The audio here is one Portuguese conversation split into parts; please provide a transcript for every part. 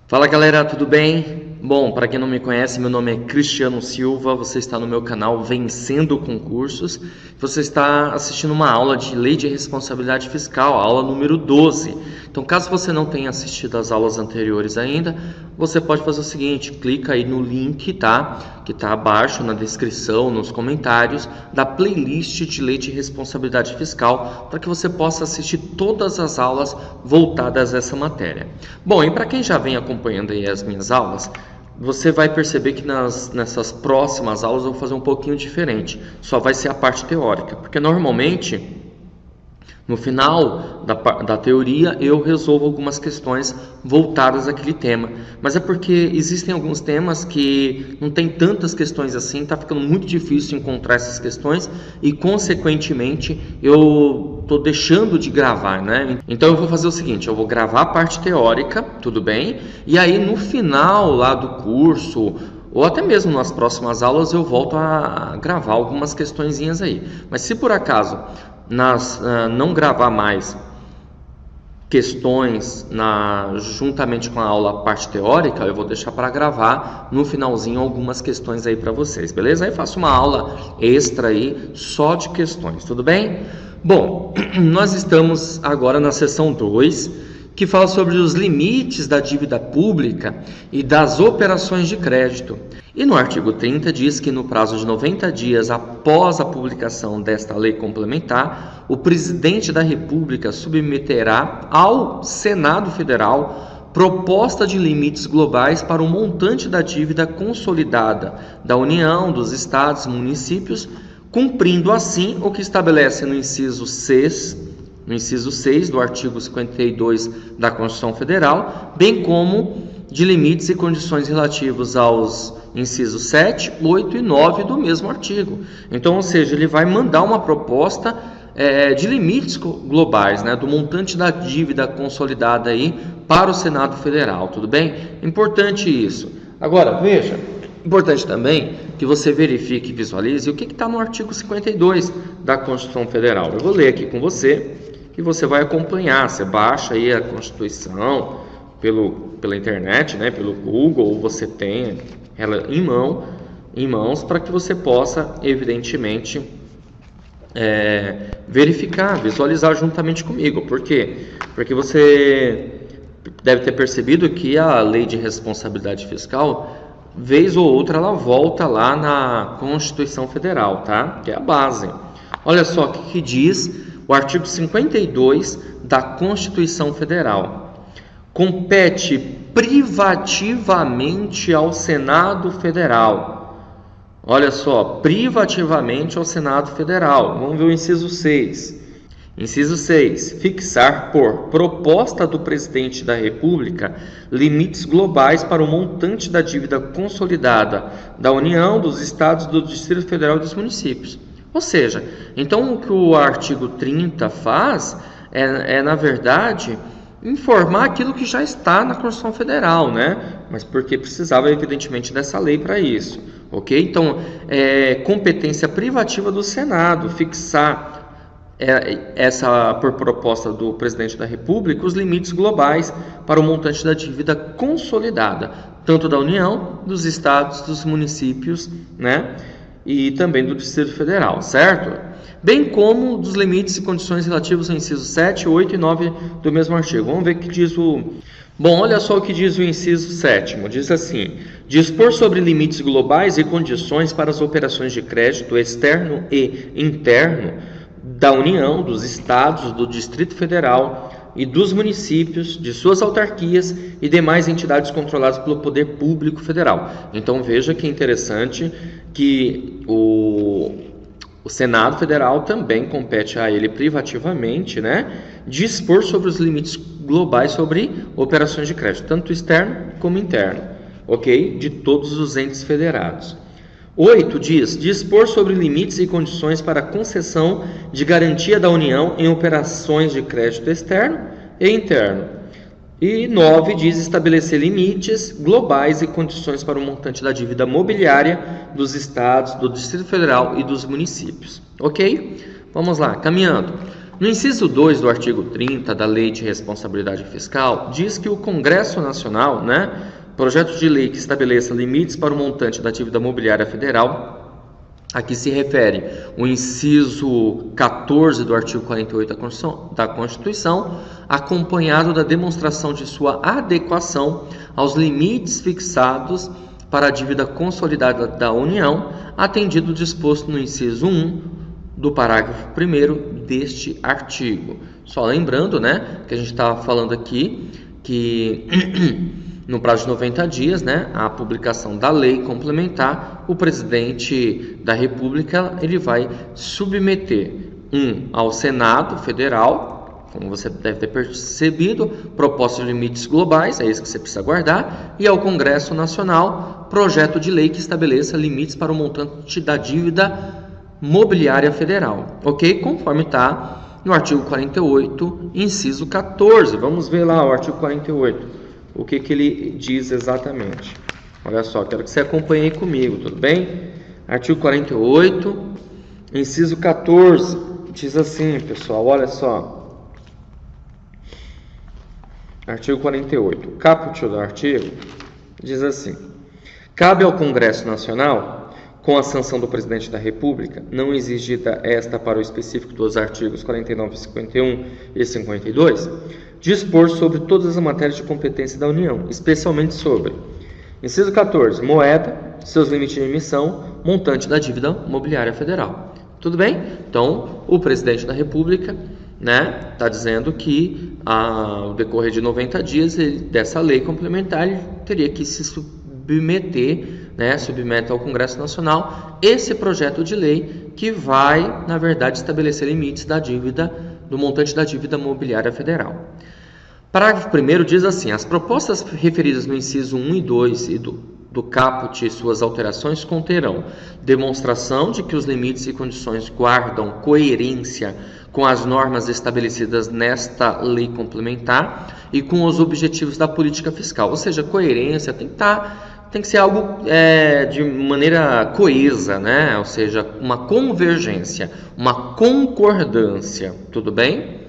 Fala galera, tudo bem? Bom, para quem não me conhece, meu nome é Cristiano Silva, você está no meu canal Vencendo Concursos. Você está assistindo uma aula de Lei de Responsabilidade Fiscal, a aula número 12. Então, caso você não tenha assistido as aulas anteriores ainda, você pode fazer o seguinte, clica aí no link, tá? Que está abaixo na descrição, nos comentários, da playlist de Lei de Responsabilidade Fiscal, para que você possa assistir todas as aulas voltadas a essa matéria. Bom, e para quem já vem acompanhando aí as minhas aulas, você vai perceber que nessas próximas aulas eu vou fazer um pouquinho diferente. Só vai ser a parte teórica, porque normalmente no final da teoria eu resolvo algumas questões voltadas àquele tema, mas é porque existem alguns temas que não tem tantas questões assim, está ficando muito difícil encontrar essas questões e consequentemente eu estou deixando de gravar, né? Então eu vou fazer o seguinte, eu vou gravar a parte teórica, tudo bem? E aí no final lá do curso ou até mesmo nas próximas aulas eu volto a gravar algumas questõezinhas aí. Mas se por acaso não gravar mais questões juntamente com a aula parte teórica, eu vou deixar para gravar no finalzinho algumas questões aí para vocês, beleza? Aí faço uma aula extra aí só de questões, tudo bem? Bom, nós estamos agora na seção 2, que fala sobre os limites da dívida pública e das operações de crédito. E no artigo 30 diz que no prazo de 90 dias após a publicação desta lei complementar, o presidente da República submeterá ao Senado Federal proposta de limites globais para o montante da dívida consolidada da União, dos Estados e municípios, cumprindo assim o que estabelece no inciso 6 do artigo 52 da Constituição Federal, bem como de limites e condições relativos aos incisos 7, 8 e 9 do mesmo artigo. Então, ou seja, ele vai mandar uma proposta de limites globais, né, do montante da dívida consolidada aí para o Senado Federal, tudo bem? Importante isso. Agora, veja, importante também que você verifique e visualize o que está no artigo 52 da Constituição Federal. Eu vou ler aqui com você e você vai acompanhar. Você baixa aí a Constituição pela internet, né, pelo Google, ou você tem ela em mãos para que você possa, evidentemente, verificar, visualizar juntamente comigo. Por quê? Porque você deve ter percebido que a Lei de Responsabilidade Fiscal, vez ou outra, ela volta lá na Constituição Federal, tá? Que é a base. Olha só o que diz o artigo 52 da Constituição Federal. Compete privativamente ao Senado Federal. Olha só, privativamente ao Senado Federal. Vamos ver o inciso 6. Inciso 6. Fixar por proposta do Presidente da República limites globais para o montante da dívida consolidada da União, dos Estados, do Distrito Federal e dos municípios. Ou seja, então o que o artigo 30 faz na verdade, informar aquilo que já está na Constituição Federal, né? Mas porque precisava, evidentemente, dessa lei para isso, ok? Então, competência privativa do Senado, fixar por proposta do Presidente da República, os limites globais para o montante da dívida consolidada, tanto da União, dos Estados, dos municípios, né? E também do Distrito Federal, certo? Bem como dos limites e condições relativos ao inciso 7, 8 e 9 do mesmo artigo. Vamos ver o que diz o... Bom, olha só o que diz o inciso 7º. Diz assim: dispor sobre limites globais e condições para as operações de crédito externo e interno da União, dos Estados, do Distrito Federal e dos municípios, de suas autarquias e demais entidades controladas pelo Poder Público Federal. Então veja que é interessante que o Senado Federal também compete a ele privativamente, né, dispor sobre os limites globais sobre operações de crédito, tanto externo como interno, ok? De todos os entes federados. 8 diz, dispor sobre limites e condições para concessão de garantia da União em operações de crédito externo e interno. E 9 diz, estabelecer limites globais e condições para o montante da dívida mobiliária dos estados, do Distrito Federal e dos municípios. Ok? Vamos lá, caminhando. No inciso 2 do artigo 30 da Lei de Responsabilidade Fiscal, diz que o Congresso Nacional, projeto de lei que estabeleça limites para o montante da dívida mobiliária federal, aqui se refere o inciso 14 do artigo 48 da Constituição, acompanhado da demonstração de sua adequação aos limites fixados para a dívida consolidada da União, atendido o disposto no inciso 1 do parágrafo 1º deste artigo. Só lembrando, que a gente estava falando aqui que no prazo de 90 dias, a publicação da lei complementar, o presidente da República ele vai submeter ao Senado Federal, como você deve ter percebido, proposta de limites globais, é isso que você precisa guardar, e ao Congresso Nacional, projeto de lei que estabeleça limites para o montante da dívida mobiliária federal, ok? Conforme está no artigo 48, inciso 14. Vamos ver lá o artigo 48, o que ele diz exatamente. Olha só, quero que você acompanhe comigo, tudo bem? Artigo 48, inciso 14, diz assim, pessoal, olha só. Artigo 48, caput do artigo, diz assim: cabe ao Congresso Nacional, com a sanção do Presidente da República, não exigida esta para o específico dos artigos 49, 51 e 52, dispor sobre todas as matérias de competência da União, especialmente sobre: inciso 14, moeda, seus limites de emissão, montante da dívida mobiliária federal. Tudo bem? Então, o Presidente da República está dizendo que ao decorrer de 90 dias dessa lei complementar, ele teria que se submete ao Congresso Nacional esse projeto de lei que vai, na verdade, estabelecer limites da dívida, do montante da dívida mobiliária federal. Parágrafo 1º diz assim: as propostas referidas no inciso 1 e 2 e do caput e suas alterações conterão demonstração de que os limites e condições guardam coerência com as normas estabelecidas nesta lei complementar e com os objetivos da política fiscal. Ou seja, coerência tem que ser algo de maneira coesa, ou seja, uma convergência, uma concordância, tudo bem?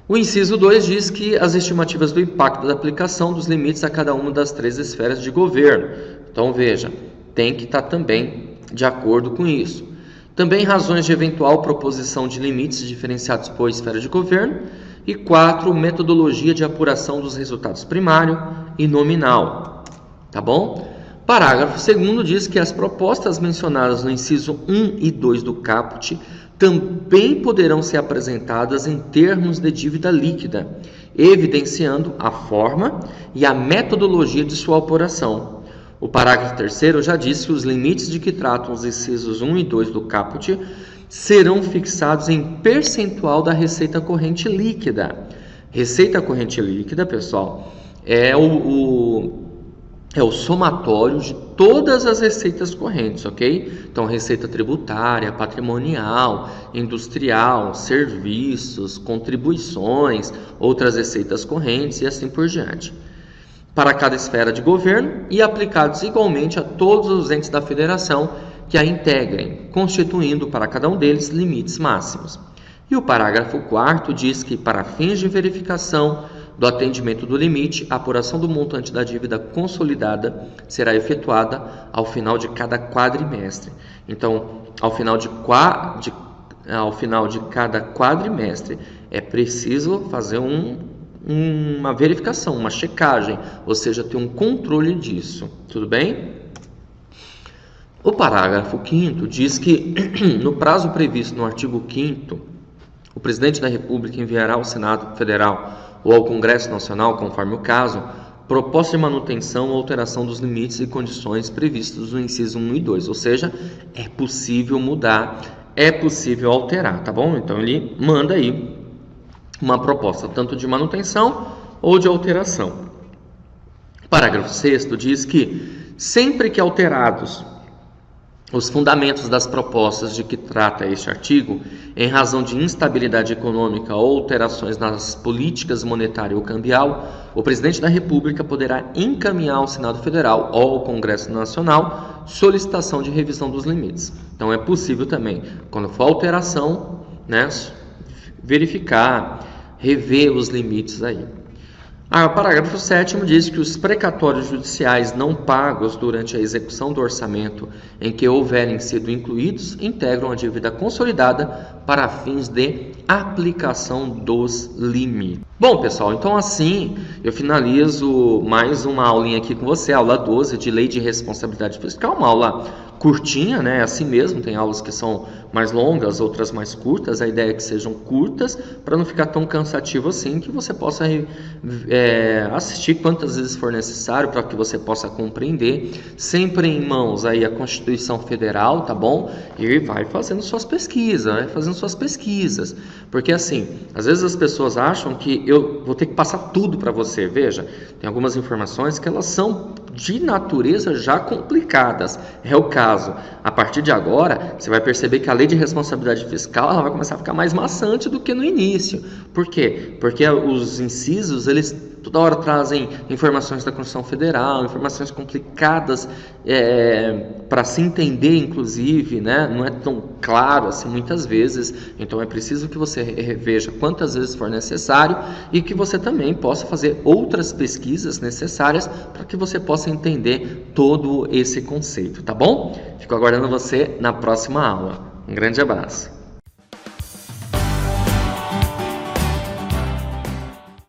O inciso 2 diz que as estimativas do impacto da aplicação dos limites a cada uma das 3 esferas de governo. Então, veja, tem que estar também de acordo com isso. Também razões de eventual proposição de limites diferenciados por esfera de governo. E 4, metodologia de apuração dos resultados primário e nominal. Tá bom? Parágrafo 2º diz que as propostas mencionadas no inciso 1 e 2 do caput também poderão ser apresentadas em termos de dívida líquida, evidenciando a forma e a metodologia de sua apuração. O parágrafo 3º já diz que os limites de que tratam os incisos 1 e 2 do caput serão fixados em percentual da receita corrente líquida. Receita corrente líquida, pessoal, é o somatório de todas as receitas correntes, ok? Então, receita tributária, patrimonial, industrial, serviços, contribuições, outras receitas correntes e assim por diante, para cada esfera de governo e aplicados igualmente a todos os entes da federação que a integrem, constituindo para cada um deles limites máximos. E o parágrafo 4º diz que, para fins de verificação do atendimento do limite, a apuração do montante da dívida consolidada será efetuada ao final de cada quadrimestre. Então, ao final de cada quadrimestre, é preciso fazer uma verificação, uma checagem, ou seja, ter um controle disso. Tudo bem? O parágrafo 5º diz que, no prazo previsto no artigo 5º, o Presidente da República enviará ao Senado Federal ou ao Congresso Nacional, conforme o caso, proposta de manutenção ou alteração dos limites e condições previstos no inciso 1 e 2, ou seja, é possível mudar, é possível alterar, tá bom? Então ele manda aí uma proposta tanto de manutenção ou de alteração. Parágrafo 6º diz que, sempre que alterados os fundamentos das propostas de que trata este artigo, em razão de instabilidade econômica ou alterações nas políticas monetária ou cambial, o Presidente da República poderá encaminhar ao Senado Federal ou ao Congresso Nacional solicitação de revisão dos limites. Então é possível também, quando for alteração, verificar, rever os limites aí. O parágrafo 7º diz que os precatórios judiciais não pagos durante a execução do orçamento em que houverem sido incluídos integram a dívida consolidada para fins de aplicação dos limites. Bom, pessoal, então assim eu finalizo mais uma aulinha aqui com você, aula 12 de Lei de Responsabilidade Fiscal, uma aula curtinha, né? Assim mesmo, tem aulas que são mais longas, outras mais curtas. A ideia é que sejam curtas para não ficar tão cansativo assim, que você possa assistir quantas vezes for necessário para que você possa compreender, sempre em mãos aí a Constituição Federal, tá bom? E vai fazendo suas pesquisas, porque assim, às vezes as pessoas acham que eu vou ter que passar tudo para você. Veja, tem algumas informações que elas são de natureza já complicadas. É o caso. A partir de agora, você vai perceber que a Lei de Responsabilidade Fiscal ela vai começar a ficar mais maçante do que no início. Por quê? Porque os incisos, eles toda hora trazem informações da Constituição Federal, informações complicadas para se entender, inclusive, né? Não é tão claro assim muitas vezes. Então é preciso que você reveja quantas vezes for necessário e que você também possa fazer outras pesquisas necessárias para que você possa entender todo esse conceito, tá bom? Fico aguardando você na próxima aula. Um grande abraço.